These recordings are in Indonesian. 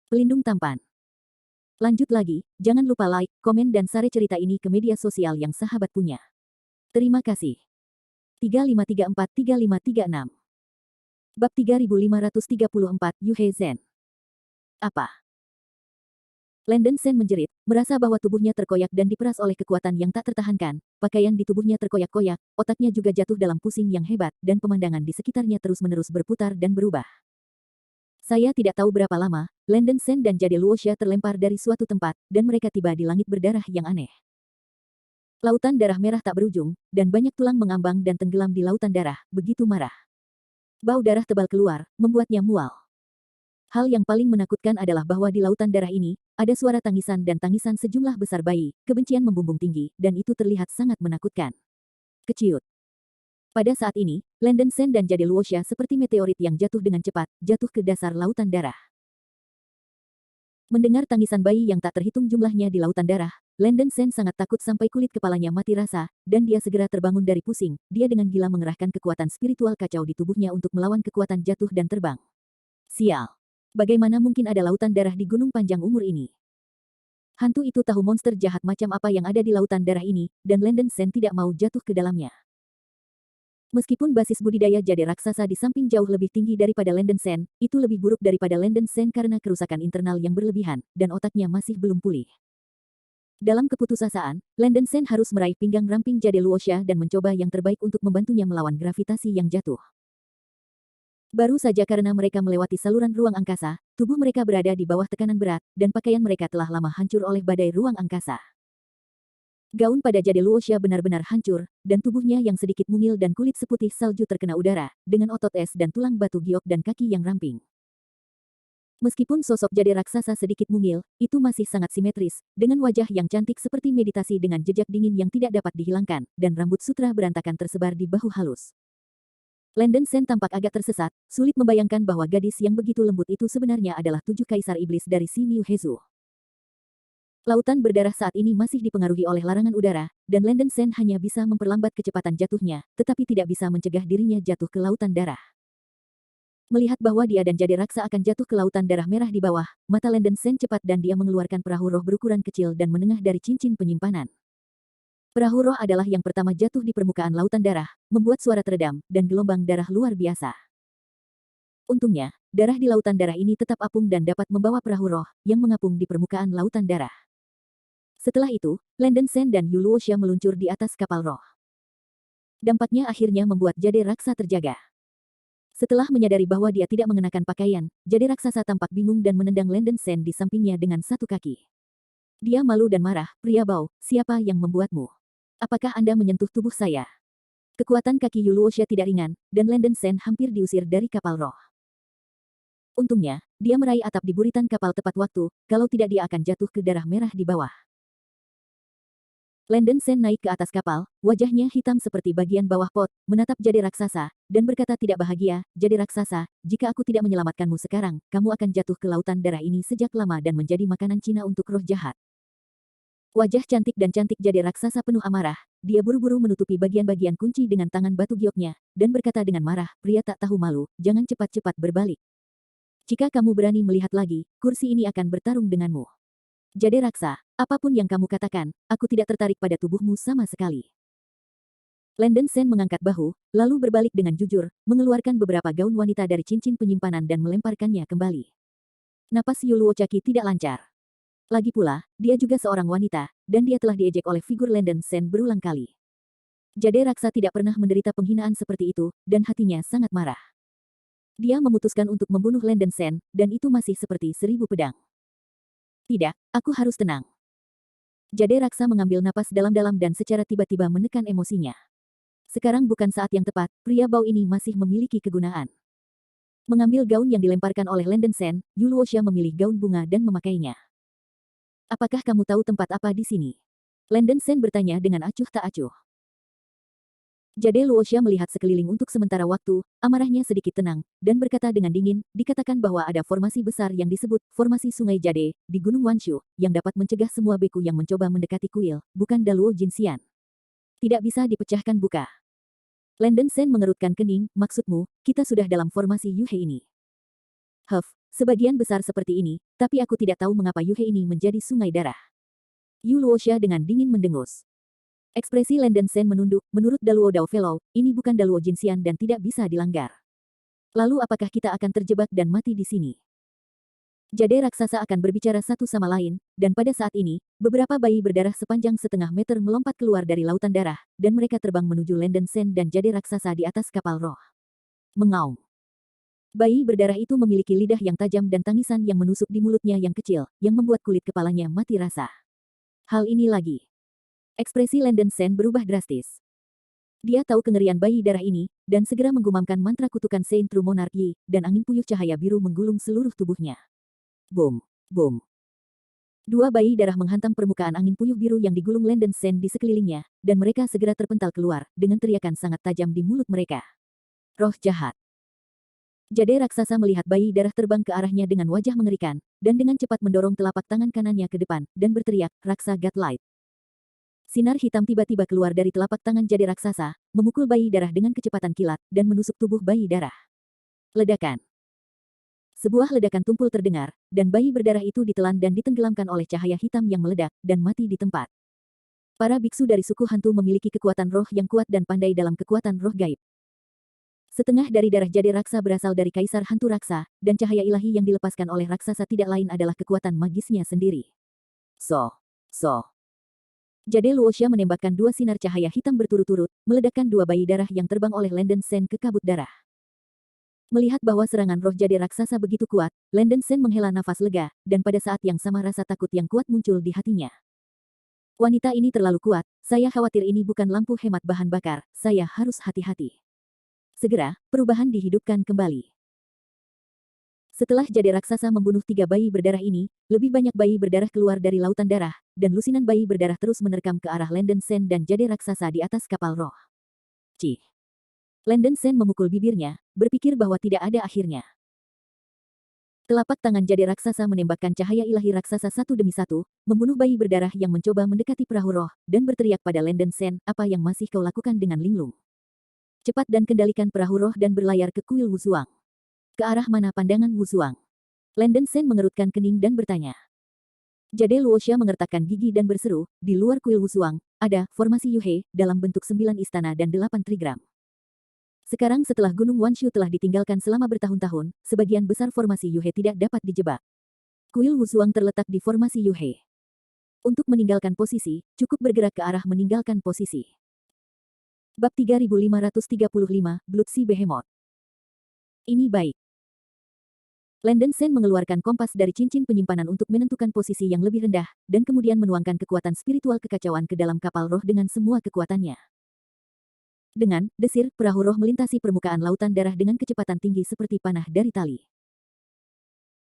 Pelindung tampan. Lanjut lagi, jangan lupa like, komen dan share cerita ini ke media sosial yang sahabat punya. Terima kasih. 3534-3536 Bab 3534 Yuhe Zhen. Apa? Landon Shen menjerit, merasa bahwa tubuhnya terkoyak dan diperas oleh kekuatan yang tak tertahankan. Pakaian di tubuhnya terkoyak-koyak, otaknya juga jatuh dalam pusing yang hebat, dan pemandangan di sekitarnya terus-menerus berputar dan berubah. Saya tidak tahu berapa lama, Landon Shen dan Jade Luoxia terlempar dari suatu tempat, dan mereka tiba di langit berdarah yang aneh. Lautan darah merah tak berujung, dan banyak tulang mengambang dan tenggelam di lautan darah, begitu marah. Bau darah tebal keluar, membuatnya mual. Hal yang paling menakutkan adalah bahwa di lautan darah ini, ada suara tangisan dan tangisan sejumlah besar bayi, kebencian membumbung tinggi, dan itu terlihat sangat menakutkan. Keciut. Pada saat ini, Landon Shen dan Jade Luoxia seperti meteorit yang jatuh dengan cepat, jatuh ke dasar lautan darah. Mendengar tangisan bayi yang tak terhitung jumlahnya di lautan darah, Landon Shen sangat takut sampai kulit kepalanya mati rasa, dan dia segera terbangun dari pusing. Dia dengan gila mengerahkan kekuatan spiritual kacau di tubuhnya untuk melawan kekuatan jatuh dan terbang. Sial. Bagaimana mungkin ada lautan darah di gunung panjang umur ini? Hantu itu tahu monster jahat macam apa yang ada di lautan darah ini, dan Landon Shen tidak mau jatuh ke dalamnya. Meskipun basis budidaya jade raksasa di samping jauh lebih tinggi daripada Landon Shen, itu lebih buruk daripada Landon Shen karena kerusakan internal yang berlebihan, dan otaknya masih belum pulih. Dalam keputusasaan, Landon Shen harus meraih pinggang ramping Jade Luoxia dan mencoba yang terbaik untuk membantunya melawan gravitasi yang jatuh. Baru saja karena mereka melewati saluran ruang angkasa, tubuh mereka berada di bawah tekanan berat, dan pakaian mereka telah lama hancur oleh badai ruang angkasa. Gaun pada Jade Luoxia benar-benar hancur, dan tubuhnya yang sedikit mungil dan kulit seputih salju terkena udara, dengan otot es dan tulang batu giok dan kaki yang ramping. Meskipun sosok Jade raksasa sedikit mungil, itu masih sangat simetris, dengan wajah yang cantik seperti meditasi dengan jejak dingin yang tidak dapat dihilangkan, dan rambut sutra berantakan tersebar di bahu halus. Landon Shen tampak agak tersesat, sulit membayangkan bahwa gadis yang begitu lembut itu sebenarnya adalah 7 kaisar iblis dari Si Miu Hezu. Lautan berdarah saat ini masih dipengaruhi oleh larangan udara, dan Landon Shen hanya bisa memperlambat kecepatan jatuhnya, tetapi tidak bisa mencegah dirinya jatuh ke lautan darah. Melihat bahwa dia dan Jade Raksa akan jatuh ke lautan darah merah di bawah, mata Landon Shen cepat dan dia mengeluarkan perahu roh berukuran kecil dan menengah dari cincin penyimpanan. Perahu roh adalah yang pertama jatuh di permukaan lautan darah, membuat suara teredam, dan gelombang darah luar biasa. Untungnya, darah di lautan darah ini tetap apung dan dapat membawa perahu roh, yang mengapung di permukaan lautan darah. Setelah itu, Landon Shen dan Yu Luoxia meluncur di atas kapal roh. Dampaknya akhirnya membuat Jade Raksa terjaga. Setelah menyadari bahwa dia tidak mengenakan pakaian, Jade raksasa tampak bingung dan menendang Landon Shen di sampingnya dengan satu kaki. Dia malu dan marah, "Pria bau, siapa yang membuatmu? Apakah Anda menyentuh tubuh saya?" Kekuatan kaki Yu Luoxia tidak ringan, dan Landon Shen hampir diusir dari kapal roh. Untungnya, dia meraih atap di buritan kapal tepat waktu, kalau tidak dia akan jatuh ke darah merah di bawah. Landon Shen naik ke atas kapal, wajahnya hitam seperti bagian bawah pot, menatap Jade raksasa, dan berkata tidak bahagia, "Jade raksasa, jika aku tidak menyelamatkanmu sekarang, kamu akan jatuh ke lautan darah ini sejak lama dan menjadi makanan Cina untuk roh jahat." Wajah cantik dan cantik Jade raksasa penuh amarah, dia buru-buru menutupi bagian-bagian kunci dengan tangan batu gioknya, dan berkata dengan marah, "Pria tak tahu malu, jangan cepat-cepat berbalik. Jika kamu berani melihat lagi, kursi ini akan bertarung denganmu. Jade raksa, apapun yang kamu katakan, aku tidak tertarik pada tubuhmu sama sekali." Landon Shen mengangkat bahu, lalu berbalik dengan jujur, mengeluarkan beberapa gaun wanita dari cincin penyimpanan dan melemparkannya kembali. Napas Yu Luochaki tidak lancar. Lagi pula, dia juga seorang wanita, dan dia telah diejek oleh figur Landon Shen berulang kali. Jade raksa tidak pernah menderita penghinaan seperti itu, dan hatinya sangat marah. Dia memutuskan untuk membunuh Landon Shen, dan itu masih seperti 1000 pedang. Tidak, aku harus tenang. Jade raksa mengambil napas dalam-dalam dan secara tiba-tiba menekan emosinya. Sekarang bukan saat yang tepat, pria bau ini masih memiliki kegunaan. Mengambil gaun yang dilemparkan oleh Landon Shen, Yu Luoxia memilih gaun bunga dan memakainya. "Apakah kamu tahu tempat apa di sini?" Landon Shen bertanya dengan acuh tak acuh. Jade Luoxia melihat sekeliling untuk sementara waktu, amarahnya sedikit tenang, dan berkata dengan dingin, "Dikatakan bahwa ada formasi besar yang disebut Formasi Sungai Jade, di Gunung Wanshu, yang dapat mencegah semua beku yang mencoba mendekati kuil, bukan Daluo Jinxian. Tidak bisa dipecahkan buka." Landon Shen mengerutkan kening, "Maksudmu, kita sudah dalam formasi Yuhe ini?" Sebagian besar seperti ini, tapi aku tidak tahu mengapa Yuhe ini menjadi sungai darah. Yu Luoxia dengan dingin mendengus. Ekspresi Landen Sen menunduk, menurut Daluo Dao Fellow, ini bukan Daluo Jinxian dan tidak bisa dilanggar. Lalu apakah kita akan terjebak dan mati di sini? Jade raksasa akan berbicara satu sama lain, dan pada saat ini, beberapa bayi berdarah sepanjang setengah meter melompat keluar dari lautan darah, dan mereka terbang menuju Landen Sen dan jade raksasa di atas kapal roh. Mengaum. Bayi berdarah itu memiliki lidah yang tajam dan tangisan yang menusuk di mulutnya yang kecil, yang membuat kulit kepalanya mati rasa. Hal ini lagi. Ekspresi Landen Sen berubah drastis. Dia tahu kengerian bayi darah ini, dan segera menggumamkan mantra kutukan Saint True Monarchy, dan angin puyuh cahaya biru menggulung seluruh tubuhnya. Boom, boom. Dua bayi darah menghantam permukaan angin puyuh biru yang digulung Landen Sen di sekelilingnya, dan mereka segera terpental keluar, dengan teriakan sangat tajam di mulut mereka. Roh jahat. Jade raksasa melihat bayi darah terbang ke arahnya dengan wajah mengerikan, dan dengan cepat mendorong telapak tangan kanannya ke depan, dan berteriak, Raksa Godlight. Sinar hitam tiba-tiba keluar dari telapak tangan jade raksasa, memukul bayi darah dengan kecepatan kilat, dan menusuk tubuh bayi darah. Ledakan. Sebuah ledakan tumpul terdengar, dan bayi berdarah itu ditelan dan ditenggelamkan oleh cahaya hitam yang meledak, dan mati di tempat. Para biksu dari suku hantu memiliki kekuatan roh yang kuat dan pandai dalam kekuatan roh gaib. Setengah dari darah jade raksa berasal dari kaisar hantu raksa, dan cahaya ilahi yang dilepaskan oleh raksasa tidak lain adalah kekuatan magisnya sendiri. So. Jade Luoxia menembakkan dua sinar cahaya hitam berturut-turut, meledakkan dua bayi darah yang terbang oleh Landen Sen ke kabut darah. Melihat bahwa serangan roh jade raksasa begitu kuat, Landen Sen menghela nafas lega, dan pada saat yang sama rasa takut yang kuat muncul di hatinya. Wanita ini terlalu kuat, saya khawatir ini bukan lampu hemat bahan bakar, saya harus hati-hati. Segera, perubahan dihidupkan kembali. Setelah jade raksasa membunuh 3 bayi berdarah ini, lebih banyak bayi berdarah keluar dari lautan darah, dan lusinan bayi berdarah terus menerkam ke arah Landen Sen dan jade raksasa di atas kapal roh. Cih. Landen Sen memukul bibirnya, berpikir bahwa tidak ada akhirnya. Telapak tangan jade raksasa menembakkan cahaya ilahi raksasa satu demi satu, membunuh bayi berdarah yang mencoba mendekati perahu roh, dan berteriak pada Landen Sen, apa yang masih kau lakukan dengan linglung? Cepat dan kendalikan perahu roh dan berlayar ke kuil Wusuang. Ke arah mana pandangan Wusuang? Landen Sen mengerutkan kening dan bertanya. Jade Luoxia mengertakkan gigi dan berseru, di luar kuil Wusuang, ada formasi Yuhe, dalam bentuk 9 istana dan 8 trigram. Sekarang setelah Gunung Wanshu telah ditinggalkan selama bertahun-tahun, sebagian besar formasi Yuhe tidak dapat dijebak. Kuil Wusuang terletak di formasi Yuhe. Untuk meninggalkan posisi, cukup bergerak ke arah meninggalkan posisi. Bab 3535, Blood Sea Behemoth. Ini baik. Landen Sen mengeluarkan kompas dari cincin penyimpanan untuk menentukan posisi yang lebih rendah, dan kemudian menuangkan kekuatan spiritual kekacauan ke dalam kapal roh dengan semua kekuatannya. Dengan desir, perahu roh melintasi permukaan lautan darah dengan kecepatan tinggi seperti panah dari tali.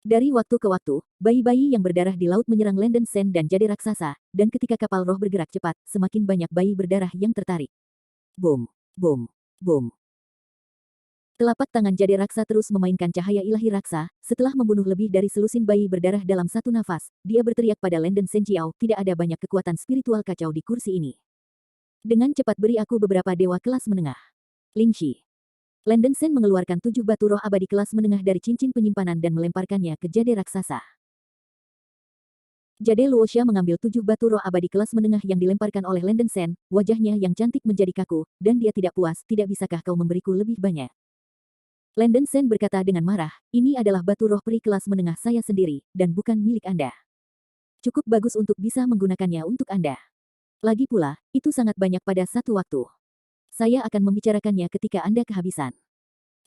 Dari waktu ke waktu, bayi-bayi yang berdarah di laut menyerang Landen Sen dan jade raksasa, dan ketika kapal roh bergerak cepat, semakin banyak bayi berdarah yang tertarik. Boom, boom, boom. Telapak tangan jade raksa terus memainkan cahaya ilahi raksa, setelah membunuh lebih dari selusin bayi berdarah dalam satu nafas, dia berteriak pada Landen Senjiao, tidak ada banyak kekuatan spiritual kacau di kursi ini. Dengan cepat beri aku beberapa dewa kelas menengah. Lingxi. Landen Sen mengeluarkan 7 batu roh abadi kelas menengah dari cincin penyimpanan dan melemparkannya ke jade raksasa. Jade Luoxia mengambil 7 batu roh abadi kelas menengah yang dilemparkan oleh Landen Sen, wajahnya yang cantik menjadi kaku, dan dia tidak puas, tidak bisakah kau memberiku lebih banyak? Landen Sen berkata dengan marah, ini adalah batu roh peri kelas menengah saya sendiri, dan bukan milik Anda. Cukup bagus untuk bisa menggunakannya untuk Anda. Lagi pula, itu sangat banyak pada satu waktu. Saya akan membicarakannya ketika Anda kehabisan.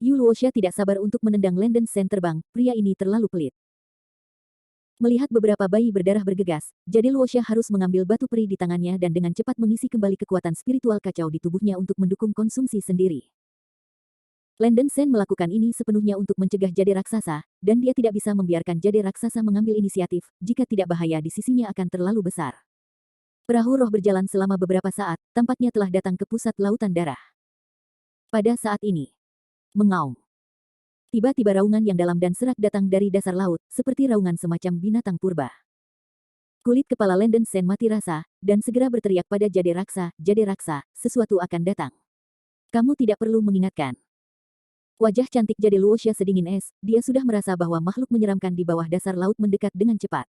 Yu Luoxia tidak sabar untuk menendang Landen Sen terbang, pria ini terlalu pelit. Melihat beberapa bayi berdarah bergegas, Jade Luoxia harus mengambil batu peri di tangannya dan dengan cepat mengisi kembali kekuatan spiritual kacau di tubuhnya untuk mendukung konsumsi sendiri. Landen Sen melakukan ini sepenuhnya untuk mencegah jade raksasa, dan dia tidak bisa membiarkan jade raksasa mengambil inisiatif, jika tidak bahaya di sisinya akan terlalu besar. Perahu roh berjalan selama beberapa saat, tampaknya telah datang ke pusat lautan darah. Pada saat ini, mengaum. Tiba-tiba raungan yang dalam dan serak datang dari dasar laut, seperti raungan semacam binatang purba. Kulit kepala Landen Sen mati rasa, dan segera berteriak pada jade raksa, sesuatu akan datang. Kamu tidak perlu mengingatkan. Wajah cantik Jade Luoxia sedingin es, dia sudah merasa bahwa makhluk menyeramkan di bawah dasar laut mendekat dengan cepat.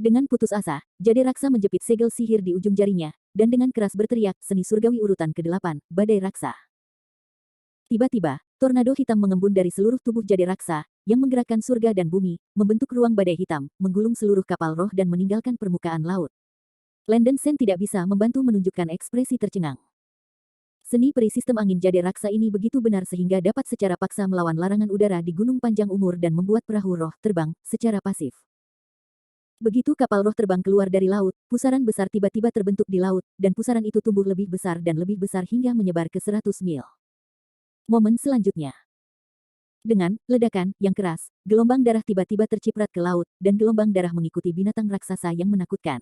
Dengan putus asa, Jade Raksa menjepit segel sihir di ujung jarinya, dan dengan keras berteriak, seni surgawi urutan ke-8, Badai Raksa. Tiba-tiba, tornado hitam mengembun dari seluruh tubuh Jade Raksa, yang menggerakkan surga dan bumi, membentuk ruang badai hitam, menggulung seluruh kapal roh dan meninggalkan permukaan laut. Landen Sen tidak bisa membantu menunjukkan ekspresi tercengang. Seni peri sistem angin Jade Raksa ini begitu benar sehingga dapat secara paksa melawan larangan udara di gunung panjang umur dan membuat perahu roh terbang secara pasif. Begitu kapal roh terbang keluar dari laut, pusaran besar tiba-tiba terbentuk di laut, dan pusaran itu tumbuh lebih besar dan lebih besar hingga menyebar ke 100 mil. Momen selanjutnya. Dengan ledakan yang keras, gelombang darah tiba-tiba terciprat ke laut, dan gelombang darah mengikuti binatang raksasa yang menakutkan.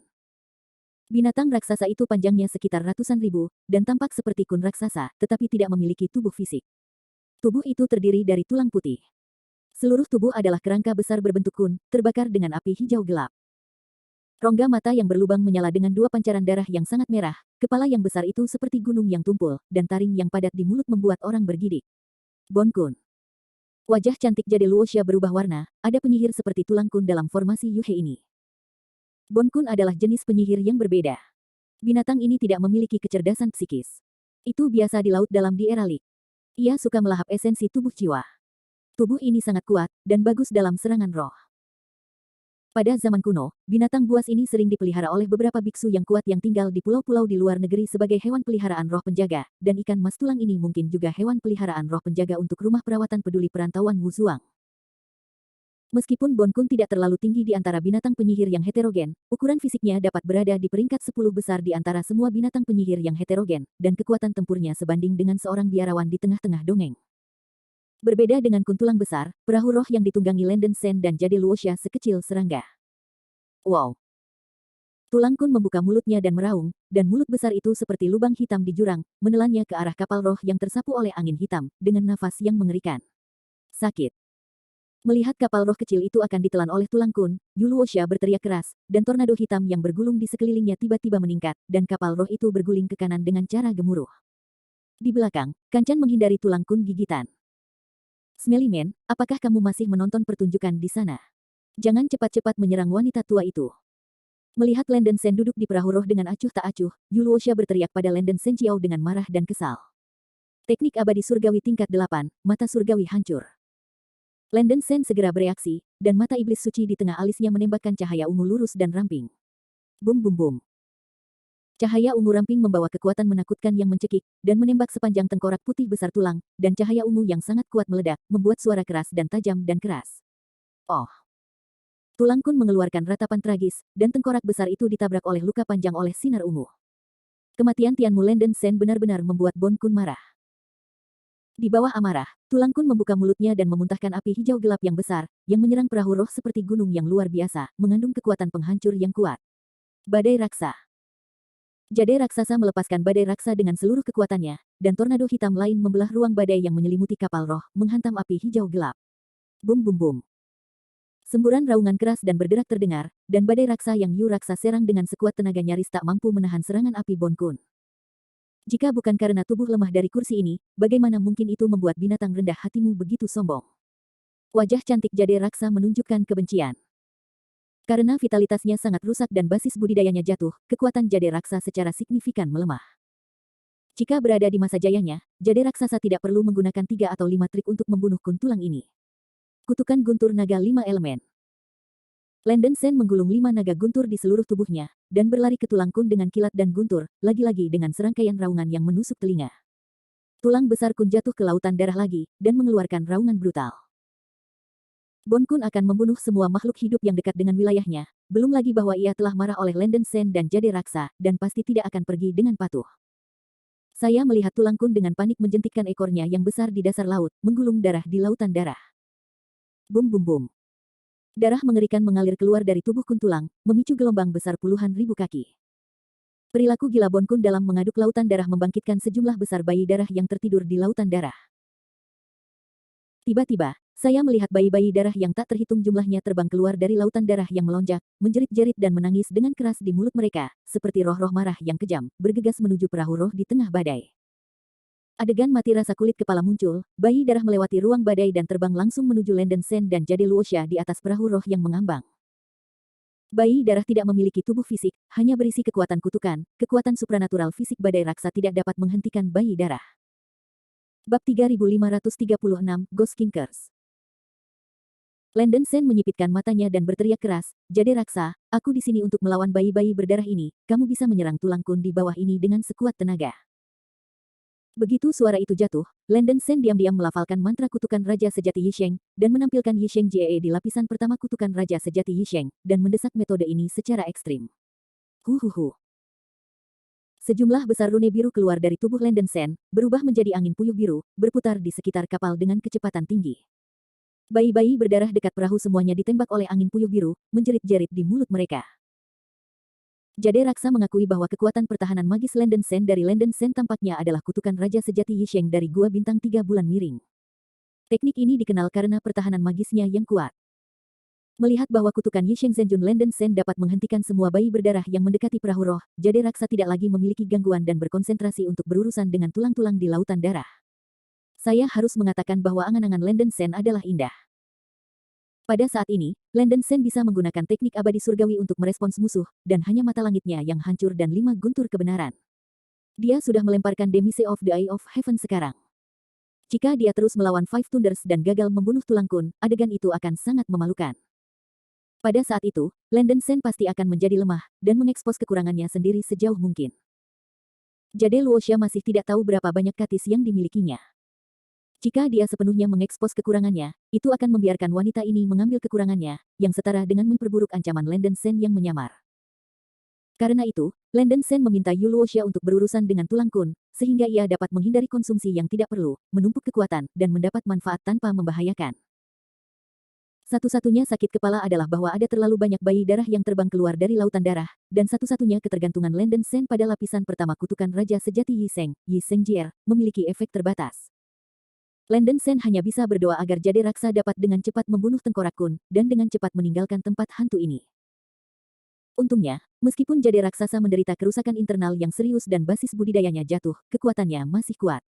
Binatang raksasa itu panjangnya sekitar ratusan ribu, dan tampak seperti kun raksasa, tetapi tidak memiliki tubuh fisik. Tubuh itu terdiri dari tulang putih. Seluruh tubuh adalah kerangka besar berbentuk kun, terbakar dengan api hijau gelap. Rongga mata yang berlubang menyala dengan dua pancaran darah yang sangat merah, kepala yang besar itu seperti gunung yang tumpul, dan taring yang padat di mulut membuat orang bergidik. Bon Kun. Wajah cantik Jade Luoxia berubah warna, ada penyihir seperti tulang kun dalam formasi Yuhe ini. Bon Kun adalah jenis penyihir yang berbeda. Binatang ini tidak memiliki kecerdasan psikis. Itu biasa di laut dalam di era Lik. Ia suka melahap esensi tubuh jiwa. Tubuh ini sangat kuat, dan bagus dalam serangan roh. Pada zaman kuno, binatang buas ini sering dipelihara oleh beberapa biksu yang kuat yang tinggal di pulau-pulau di luar negeri sebagai hewan peliharaan roh penjaga, dan ikan mas tulang ini mungkin juga hewan peliharaan roh penjaga untuk rumah perawatan peduli perantauan Wuzuang. Meskipun Bon Kun tidak terlalu tinggi di antara binatang penyihir yang heterogen, ukuran fisiknya dapat berada di peringkat 10 besar di antara semua binatang penyihir yang heterogen, dan kekuatan tempurnya sebanding dengan seorang biarawan di tengah-tengah dongeng. Berbeda dengan kun tulang besar, perahu roh yang ditunggangi Landen Sen dan Jade Luoxia sekecil serangga. Wow! Tulang kun membuka mulutnya dan meraung, dan mulut besar itu seperti lubang hitam di jurang, menelannya ke arah kapal roh yang tersapu oleh angin hitam, dengan nafas yang mengerikan. Sakit. Melihat kapal roh kecil itu akan ditelan oleh tulang kun, Yu Luoxia berteriak keras, dan tornado hitam yang bergulung di sekelilingnya tiba-tiba meningkat, dan kapal roh itu berguling ke kanan dengan cara gemuruh. Di belakang, Kancan menghindari tulang kun gigitan. Smelly Man, apakah kamu masih menonton pertunjukan di sana? Jangan cepat-cepat menyerang wanita tua itu. Melihat Landen Sen duduk di perahu roh dengan acuh tak acuh, Yu Luoxia berteriak pada Landen Sen Jiao dengan marah dan kesal. Teknik abadi surgawi tingkat 8, mata surgawi hancur. Landen Sen segera bereaksi, dan mata iblis suci di tengah alisnya menembakkan cahaya ungu lurus dan ramping. Bum bum bum. Cahaya ungu ramping membawa kekuatan menakutkan yang mencekik, dan menembak sepanjang tengkorak putih besar tulang, dan cahaya ungu yang sangat kuat meledak, membuat suara keras dan tajam dan keras. Oh! Tulang kun mengeluarkan ratapan tragis, dan tengkorak besar itu ditabrak oleh luka panjang oleh sinar ungu. Kematian Tianmu Landen Sen benar-benar membuat Bon Kun marah. Di bawah amarah, tulang kun membuka mulutnya dan memuntahkan api hijau gelap yang besar, yang menyerang perahu roh seperti gunung yang luar biasa, mengandung kekuatan penghancur yang kuat. Badai Raksa. Jade raksasa melepaskan badai raksa dengan seluruh kekuatannya, dan tornado hitam lain membelah ruang badai yang menyelimuti kapal roh, menghantam api hijau gelap. Bum bum bum. Semburan raungan keras dan berderak terdengar, dan badai raksa yang Yu Raksa serang dengan sekuat tenaga nyaris tak mampu menahan serangan api Bon Kun. Jika bukan karena tubuh lemah dari kursi ini, bagaimana mungkin itu membuat binatang rendah hatimu begitu sombong? Wajah cantik Jade Raksa menunjukkan kebencian. Karena vitalitasnya sangat rusak dan basis budidayanya jatuh, kekuatan Jade Raksa secara signifikan melemah. Jika berada di masa jayanya, Jade Raksasa tidak perlu menggunakan 3 atau 5 trik untuk membunuh kun tulang ini. Kutukan guntur naga 5 elemen. Landen Sen menggulung 5 naga guntur di seluruh tubuhnya, dan berlari ke tulang kun dengan kilat dan guntur, lagi-lagi dengan serangkaian raungan yang menusuk telinga. Tulang besar kun jatuh ke lautan darah lagi, dan mengeluarkan raungan brutal. Bon Kun akan membunuh semua makhluk hidup yang dekat dengan wilayahnya, belum lagi bahwa ia telah marah oleh Landen Sen dan Jade Raksa, dan pasti tidak akan pergi dengan patuh. Saya melihat tulang kun dengan panik menjentikkan ekornya yang besar di dasar laut, menggulung darah di lautan darah. Bum bum bum. Darah mengerikan mengalir keluar dari tubuh kun tulang, memicu gelombang besar puluhan ribu kaki. Perilaku gila Bon Kun dalam mengaduk lautan darah membangkitkan sejumlah besar bayi darah yang tertidur di lautan darah. Tiba-tiba, saya melihat bayi-bayi darah yang tak terhitung jumlahnya terbang keluar dari lautan darah yang melonjak, menjerit-jerit dan menangis dengan keras di mulut mereka, seperti roh-roh marah yang kejam, bergegas menuju perahu roh di tengah badai. Adegan mati rasa kulit kepala muncul, bayi darah melewati ruang badai dan terbang langsung menuju Landen Sen dan Jade Luosha di atas perahu roh yang mengambang. Bayi darah tidak memiliki tubuh fisik, hanya berisi kekuatan kutukan, kekuatan supranatural fisik badai raksa tidak dapat menghentikan bayi darah. Bab 3536, Ghost Kinkers. Landen Sen menyipitkan matanya dan berteriak keras, Jade raksa, aku di sini untuk melawan bayi-bayi berdarah ini, kamu bisa menyerang tulang kun di bawah ini dengan sekuat tenaga. Begitu suara itu jatuh, Landen Sen diam-diam melafalkan mantra kutukan Raja Sejati Yisheng, dan menampilkan Yisheng Jie di lapisan pertama kutukan Raja Sejati Yisheng, dan mendesak metode ini secara ekstrim. Huhuhu. Sejumlah besar rune biru keluar dari tubuh Landen Sen, berubah menjadi angin puyuh biru, berputar di sekitar kapal dengan kecepatan tinggi. Bayi-bayi berdarah dekat perahu semuanya ditembak oleh angin puyuh biru, menjerit-jerit di mulut mereka. Jade raksa mengakui bahwa kekuatan pertahanan magis Landen Sen dari Landen Sen tampaknya adalah kutukan Raja Sejati Yisheng dari Gua Bintang 3 Bulan Miring. Teknik ini dikenal karena pertahanan magisnya yang kuat. Melihat bahwa kutukan Yisheng Zenjun Landen Sen dapat menghentikan semua bayi berdarah yang mendekati perahu roh, Jade raksa tidak lagi memiliki gangguan dan berkonsentrasi untuk berurusan dengan tulang-tulang di lautan darah. Saya harus mengatakan bahwa angan-angan Landen Sen adalah indah. Pada saat ini, Landen Sen bisa menggunakan teknik abadi surgawi untuk merespons musuh, dan hanya mata langitnya yang hancur dan 5 guntur kebenaran. Dia sudah melemparkan Demise of the Eye of Heaven sekarang. Jika dia terus melawan Five Thunders dan gagal membunuh tulang kun, adegan itu akan sangat memalukan. Pada saat itu, Landen Sen pasti akan menjadi lemah, dan mengekspos kekurangannya sendiri sejauh mungkin. Jade Luosha masih tidak tahu berapa banyak katis yang dimilikinya. Jika dia sepenuhnya mengekspos kekurangannya, itu akan membiarkan wanita ini mengambil kekurangannya, yang setara dengan memperburuk ancaman Landen Sen yang menyamar. Karena itu, Landen Sen meminta Yu Luosha untuk berurusan dengan tulang kun, sehingga ia dapat menghindari konsumsi yang tidak perlu, menumpuk kekuatan, dan mendapat manfaat tanpa membahayakan. Satu-satunya sakit kepala adalah bahwa ada terlalu banyak bayi darah yang terbang keluar dari lautan darah, dan satu-satunya ketergantungan Landen Sen pada lapisan pertama kutukan Raja Sejati Yisheng Jier, memiliki efek terbatas. Landen Sen hanya bisa berdoa agar Jade raksa dapat dengan cepat membunuh tengkorak kun, dan dengan cepat meninggalkan tempat hantu ini. Untungnya, meskipun Jade raksasa menderita kerusakan internal yang serius dan basis budidayanya jatuh, kekuatannya masih kuat.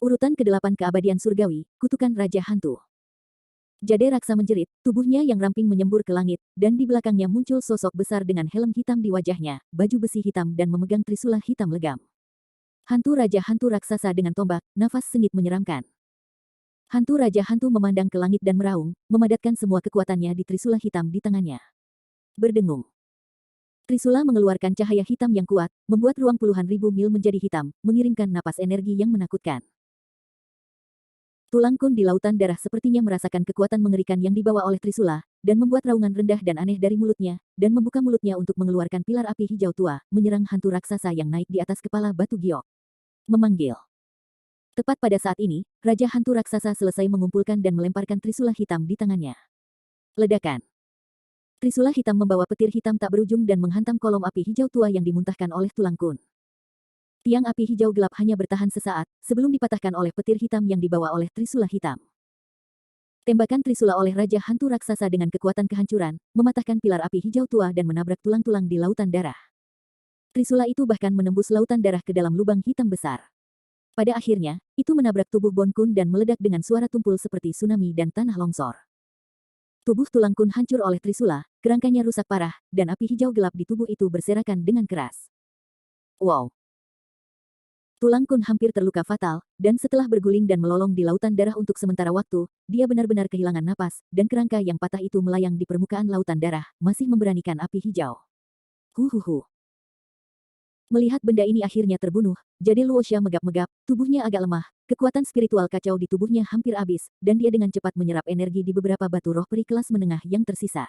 Urutan ke-8 keabadian surgawi, kutukan Raja Hantu. Jade raksa menjerit, tubuhnya yang ramping menyembur ke langit, dan di belakangnya muncul sosok besar dengan helm hitam di wajahnya, baju besi hitam dan memegang trisula hitam legam. Hantu Raja Hantu raksasa dengan tombak, nafas sengit menyeramkan. Hantu Raja Hantu memandang ke langit dan meraung, memadatkan semua kekuatannya di trisula hitam di tangannya. Berdengung. Trisula mengeluarkan cahaya hitam yang kuat, membuat ruang puluhan ribu mil menjadi hitam, mengirimkan napas energi yang menakutkan. Tulang kun di lautan darah sepertinya merasakan kekuatan mengerikan yang dibawa oleh Trisula, dan membuat raungan rendah dan aneh dari mulutnya, dan membuka mulutnya untuk mengeluarkan pilar api hijau tua, menyerang hantu raksasa yang naik di atas kepala batu giok. Memanggil. Tepat pada saat ini, Raja Hantu Raksasa selesai mengumpulkan dan melemparkan trisula hitam di tangannya. Ledakan. Trisula hitam membawa petir hitam tak berujung dan menghantam kolom api hijau tua yang dimuntahkan oleh tulang kun. Tiang api hijau gelap hanya bertahan sesaat, sebelum dipatahkan oleh petir hitam yang dibawa oleh trisula hitam. Tembakan trisula oleh Raja Hantu Raksasa dengan kekuatan kehancuran, mematahkan pilar api hijau tua dan menabrak tulang-tulang di lautan darah. Trisula itu bahkan menembus lautan darah ke dalam lubang hitam besar. Pada akhirnya, itu menabrak tubuh Bon Kun dan meledak dengan suara tumpul seperti tsunami dan tanah longsor. Tubuh tulang kun hancur oleh Trisula, kerangkanya rusak parah, dan api hijau gelap di tubuh itu berserakan dengan keras. Wow! Tulang kun hampir terluka fatal, dan setelah berguling dan melolong di lautan darah untuk sementara waktu, dia benar-benar kehilangan napas, dan kerangka yang patah itu melayang di permukaan lautan darah, masih memberanikan api hijau. Huhuhu. Melihat benda ini akhirnya terbunuh, Jade Luosha megap-megap, tubuhnya agak lemah, kekuatan spiritual kacau di tubuhnya hampir habis, dan dia dengan cepat menyerap energi di beberapa batu roh peri kelas menengah yang tersisa.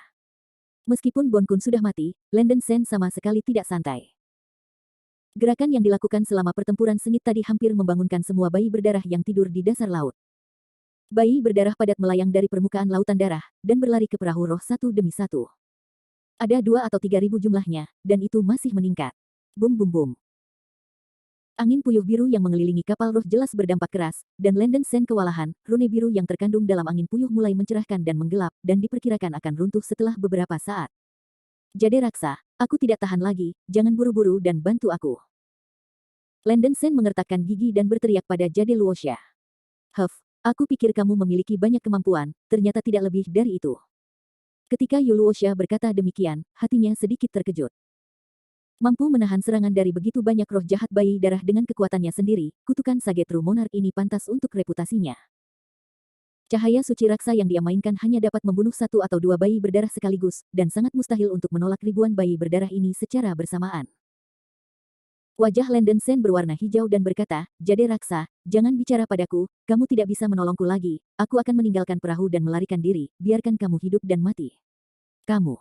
Meskipun Bon Kun sudah mati, Landen Sen sama sekali tidak santai. Gerakan yang dilakukan selama pertempuran sengit tadi hampir membangunkan semua bayi berdarah yang tidur di dasar laut. Bayi berdarah padat melayang dari permukaan lautan darah, dan berlari ke perahu roh satu demi satu. Ada 2 atau 3 ribu jumlahnya, dan itu masih meningkat. Bum bum bum. Angin puyuh biru yang mengelilingi kapal roh jelas berdampak keras, dan Landen Sen kewalahan, rune biru yang terkandung dalam angin puyuh mulai mencerahkan dan menggelap, dan diperkirakan akan runtuh setelah beberapa saat. Jade raksa, aku tidak tahan lagi, jangan buru-buru dan bantu aku. Landen Sen mengertakkan gigi dan berteriak pada Jade Luoxia. Aku pikir kamu memiliki banyak kemampuan, ternyata tidak lebih dari itu. Ketika Yu Luoxia berkata demikian, hatinya sedikit terkejut. Mampu menahan serangan dari begitu banyak roh jahat bayi darah dengan kekuatannya sendiri, kutukan Sagetru Monarch ini pantas untuk reputasinya. Cahaya suci raksa yang dia mainkan hanya dapat membunuh satu atau dua bayi berdarah sekaligus, dan sangat mustahil untuk menolak ribuan bayi berdarah ini secara bersamaan. Wajah Landen Sen berwarna hijau dan berkata, Jade Raksa, jangan bicara padaku, kamu tidak bisa menolongku lagi, aku akan meninggalkan perahu dan melarikan diri, biarkan kamu hidup dan mati. Kamu.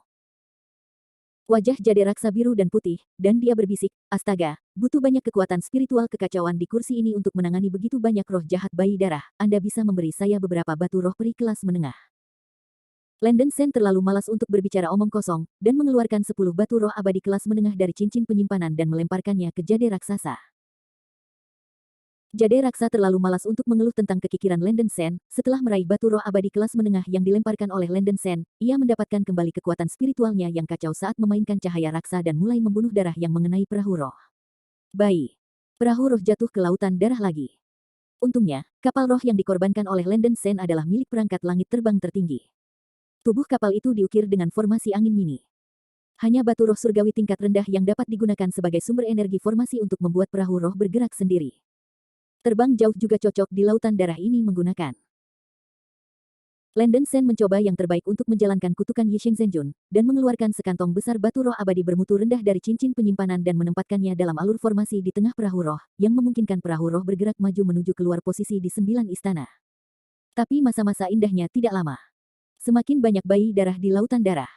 Wajah Jade Raksa biru dan putih, dan dia berbisik, astaga, butuh banyak kekuatan spiritual kekacauan di kursi ini untuk menangani begitu banyak roh jahat bayi darah, Anda bisa memberi saya beberapa batu roh peri kelas menengah. Landen Sen terlalu malas untuk berbicara omong kosong, dan mengeluarkan 10 batu roh abadi kelas menengah dari cincin penyimpanan dan melemparkannya ke Jade Raksasa. Jade Raksa terlalu malas untuk mengeluh tentang kekikiran Landen Sen, setelah meraih batu roh abadi kelas menengah yang dilemparkan oleh Landen Sen, ia mendapatkan kembali kekuatan spiritualnya yang kacau saat memainkan cahaya raksa dan mulai membunuh darah yang mengenai perahu roh. Bayi. Perahu roh jatuh ke lautan darah lagi. Untungnya, kapal roh yang dikorbankan oleh Landen Sen adalah milik perangkat langit terbang tertinggi. Tubuh kapal itu diukir dengan formasi angin mini. Hanya batu roh surgawi tingkat rendah yang dapat digunakan sebagai sumber energi formasi untuk membuat perahu roh bergerak sendiri. Terbang jauh juga cocok di lautan darah ini menggunakan. Landen Sen mencoba yang terbaik untuk menjalankan kutukan Yisheng Zhenjun, dan mengeluarkan sekantong besar batu roh abadi bermutu rendah dari cincin penyimpanan dan menempatkannya dalam alur formasi di tengah perahu roh, yang memungkinkan perahu roh bergerak maju menuju keluar posisi di 9 istana. Tapi masa-masa indahnya tidak lama. Semakin banyak bayi darah di lautan darah.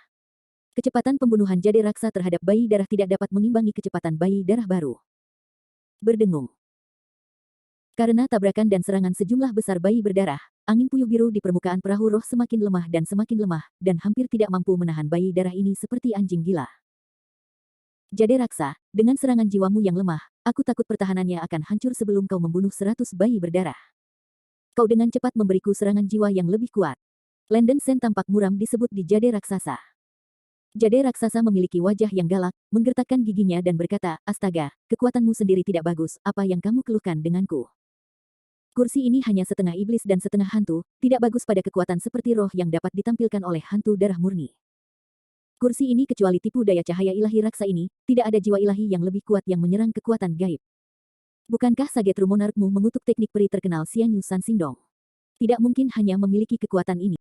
Kecepatan pembunuhan Jade Raksa terhadap bayi darah tidak dapat mengimbangi kecepatan bayi darah baru. Berdengung. Karena tabrakan dan serangan sejumlah besar bayi berdarah, angin puyuh biru di permukaan perahu roh semakin lemah, dan hampir tidak mampu menahan bayi darah ini seperti anjing gila. Jade Raksa, dengan serangan jiwamu yang lemah, aku takut pertahanannya akan hancur sebelum kau membunuh 100 bayi berdarah. Kau dengan cepat memberiku serangan jiwa yang lebih kuat. Landen Sen tampak muram disebut di Jade Raksasa. Jade Raksasa memiliki wajah yang galak, menggertakkan giginya dan berkata, astaga, kekuatanmu sendiri tidak bagus, apa yang kamu keluhkan denganku? Kursi ini hanya setengah iblis dan setengah hantu, tidak bagus pada kekuatan seperti roh yang dapat ditampilkan oleh hantu darah murni. Kursi ini kecuali tipu daya cahaya ilahi raksa ini, tidak ada jiwa ilahi yang lebih kuat yang menyerang kekuatan gaib. Bukankah Sagetru Monarchmu mengutuk teknik peri terkenal Xian Yu San Xingdong? Tidak mungkin hanya memiliki kekuatan ini.